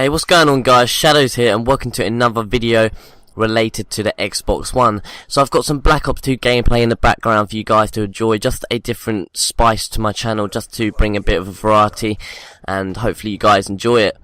Hey, what's going on guys, Shadows here and welcome to another video related to the Xbox One. So I've got some Black Ops 2 gameplay in the background for you guys to enjoy, just a different spice to my channel, just to bring a bit of a variety and hopefully you guys enjoy it.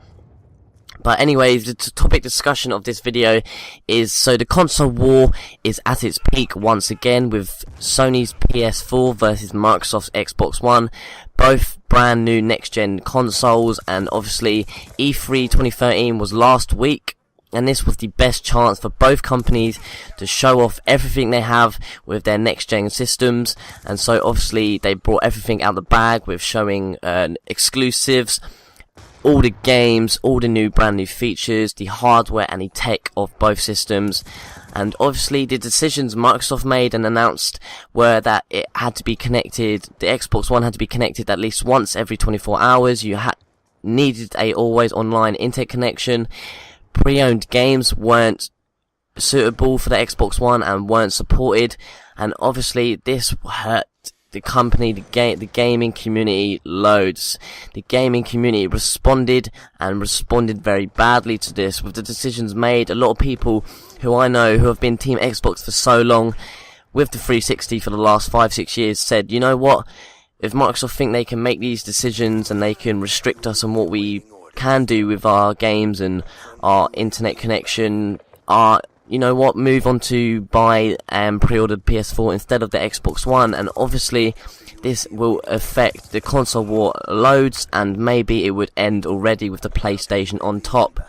But anyways, the topic discussion of this video is, so the console war is at its peak once again with Sony's PS4 versus Microsoft's Xbox One, both brand new next gen consoles, and obviously E3 2013 was last week, and this was the best chance for both companies to show off everything they have with their next gen systems. And so obviously they brought everything out the bag with showing exclusives, all the games, all the new brand new features, the hardware and the tech of both systems. And obviously the decisions Microsoft made and announced were that it had to be connected, the Xbox One had to be connected at least once every 24 hours, you needed a always online internet connection, pre-owned games weren't suitable for the Xbox One and weren't supported, and obviously this hurt the company, the gaming community loads. The gaming community responded very badly to this with the decisions made. A lot of people who I know who have been Team Xbox for so long with the 360 for the last 5-6 years said, you know what, if Microsoft think they can make these decisions and they can restrict us on what we can do with our games and our internet connection, you know what, move on to buy and pre-order PS4 instead of the Xbox One. And obviously this will affect the console war loads, and maybe it would end already with the PlayStation on top.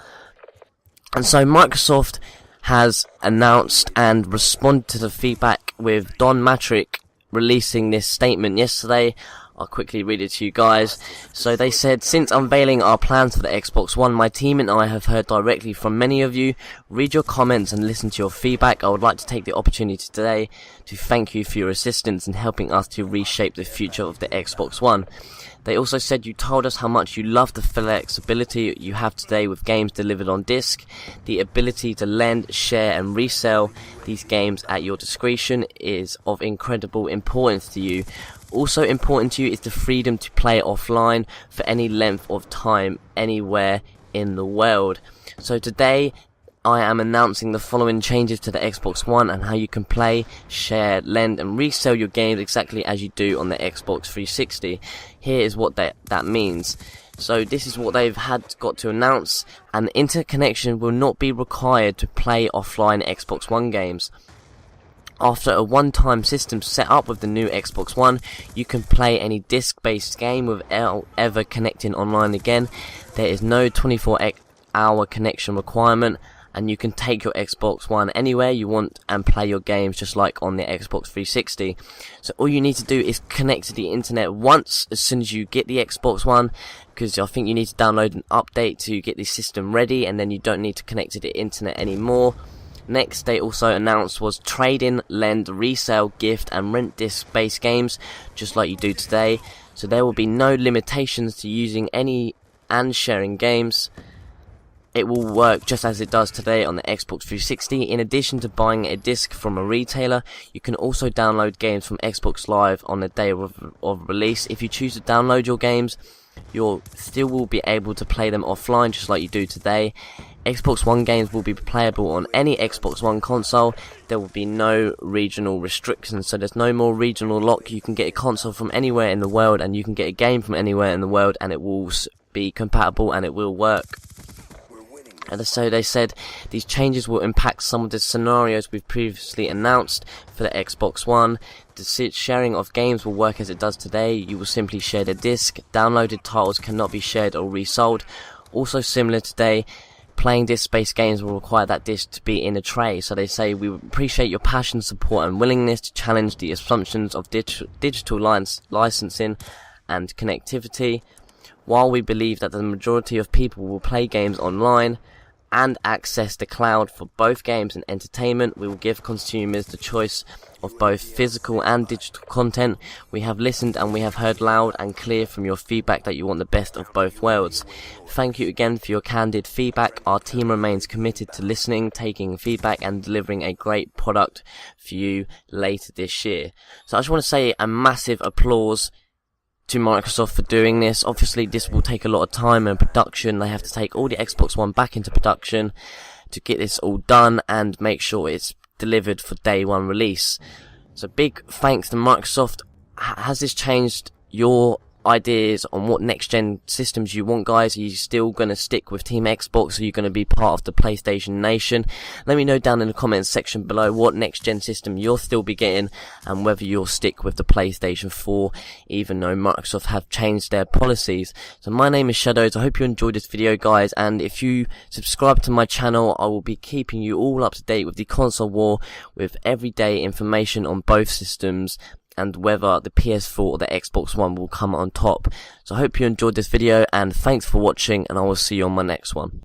And so Microsoft has announced and responded to the feedback with Don Matrick releasing this statement yesterday. I'll quickly read it to you guys. So they said, since unveiling our plans for the Xbox One, my team and I have heard directly from many of you, read your comments and listen to your feedback. I would like to take the opportunity today to thank you for your assistance in helping us to reshape the future of the Xbox One. They also said you told us how much you love the flexibility you have today with games delivered on disc. The ability to lend, share and resell these games at your discretion is of incredible importance to you. Also important to you is the freedom to play offline for any length of time anywhere in the world. So today I am announcing the following changes to the Xbox One and how you can play, share, lend and resell your games exactly as you do on the Xbox 360. Here is what that means. So this is what they've got to announce. An interconnection will not be required to play offline Xbox One games. After a one-time system set up with the new Xbox One, you can play any disc-based game without ever connecting online again. There is no 24-hour connection requirement, and you can take your Xbox One anywhere you want and play your games just like on the Xbox 360. So all you need to do is connect to the internet once as soon as you get the Xbox One, because I think you need to download an update to get the system ready, and then you don't need to connect to the internet anymore. Next, they also announced was trade-in, lend, resale, gift and rent disc-based games, just like you do today. So there will be no limitations to using any and sharing games. It will work just as it does today on the Xbox 360. In addition to buying a disc from a retailer, you can also download games from Xbox Live on the day of release. If you choose to download your games, you still will be able to play them offline just like you do today. Xbox One games will be playable on any Xbox One console. There will be no regional restrictions, so there's no more regional lock. You can get a console from anywhere in the world and you can get a game from anywhere in the world and it will be compatible and it will work. And so they said these changes will impact some of the scenarios we've previously announced for the Xbox One. The sharing of games will work as it does today. You will simply share the disc. Downloaded titles cannot be shared or resold. Also similar today, playing disc-based games will require that disc to be in a tray. So they say, we appreciate your passion, support and willingness to challenge the assumptions of digital licensing and connectivity. While we believe that the majority of people will play games online and access the cloud for both games and entertainment, we will give consumers the choice of both physical and digital content. We have listened and we have heard loud and clear from your feedback that you want the best of both worlds. Thank you again for your candid feedback. Our team remains committed to listening, taking feedback and delivering a great product for you later this year. So I just want to say a massive applause to Microsoft for doing this. Obviously this will take a lot of time and production. They have to take all the Xbox One back into production to get this all done and make sure it's delivered for day one release. So big thanks to Microsoft. Has this changed your ideas on what next gen systems you want, guys? Are you still going to stick with Team Xbox? Are you going to be part of the PlayStation Nation? Let me know down in the comments section below what next gen system you'll still be getting and whether you'll stick with the PlayStation 4 even though Microsoft have changed their policies. So my name is Shadows. I hope you enjoyed this video, guys, and if you subscribe to my channel I will be keeping you all up to date with the console war with everyday information on both systems and whether the PS4 or the Xbox One will come on top. So I hope you enjoyed this video, and thanks for watching, and I will see you on my next one.